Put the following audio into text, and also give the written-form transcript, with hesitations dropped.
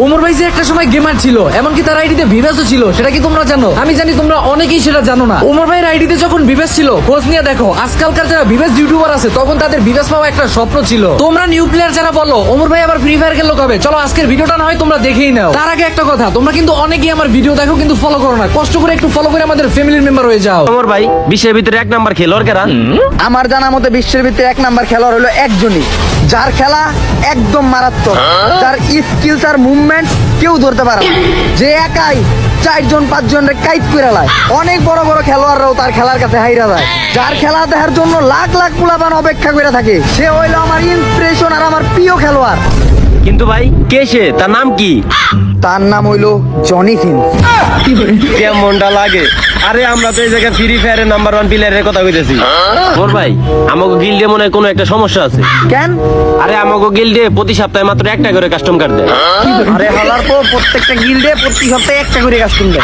ওমর ভাই যে একটা সময় গেমার ছিল, এমনকি তার আইডিতে ভিভাসও ছিল, সেটা কি তোমরা জানো? আমি জানি তোমরা অনেকেই সেটা জানো না। ওমর ভাইয়ের আইডিতে যখন ভিভাস ছিল, খোঁজ নিয়ে দেখো আজকালকার যারা ভিভাস ইউটিউবার আছে তখন তাদের ভিভাস পাওয়া একটা স্বপ্ন ছিল। তোমরা নিউ প্লেয়ার যারা বলো ওমর ভাই আবার ফ্রি ফায়ার খেললো কবে, চলো আজকের ভিডিওটা না হয় তোমরা দেখেই নাও। তার আগে একটা কথা, তোমরা কিন্তু অনেকেই আমার ভিডিও দেখো কিন্তু ফলো করো না। কষ্ট করে একটু ফলো করে আমাদের ফ্যামিলির মেম্বার হয়ে যাও। ওমর ভাই বিশ্বের ভিতরে 1 নাম্বার খেলোয়াড় কারা? আমার জানা মতে বিশ্বের ভিতরে 1 নাম্বার খেলোয়াড় হলো একজনই, যার খেলা একদম মারাত্মক, যার স্কিলস আর মুভমেন্ট কেউ ধরতে পারে না, যে একাই 4-5 জনের কাইট করে লায়। অনেক বড় বড় খেলোয়াড়রাও তার খেলার কাছে হাইরা যায়। যার খেলা দেখার জন্য লাখ লাখ পোলাপান অপেক্ষা করে থাকে, সে হইলো আমার ইন্সপিরেশন আর আমার প্রিয় খেলোয়াড়। কিন্তু ভাই কে সে? তার নাম কি? তার নাম হইলো জনি সিন্স। কেমনটা লাগে? আরে আমরা তো এই জায়গায় ফ্রি ফায়ারের নাম্বার 1 প্লেয়ারের কথা কইতেছি। ওমর ভাই আমাগো গিল্ডে মনে হয় কোনো একটা সমস্যা আছে। কেন? আরে আমাগো গিল্ডে প্রতি সপ্তাহে মাত্র একটা করে কাস্টম কার্ড দেয়। আরে হালার পর প্রত্যেকটা গিল্ডে প্রতি সপ্তাহে একটা করে কাস্টম দেয়।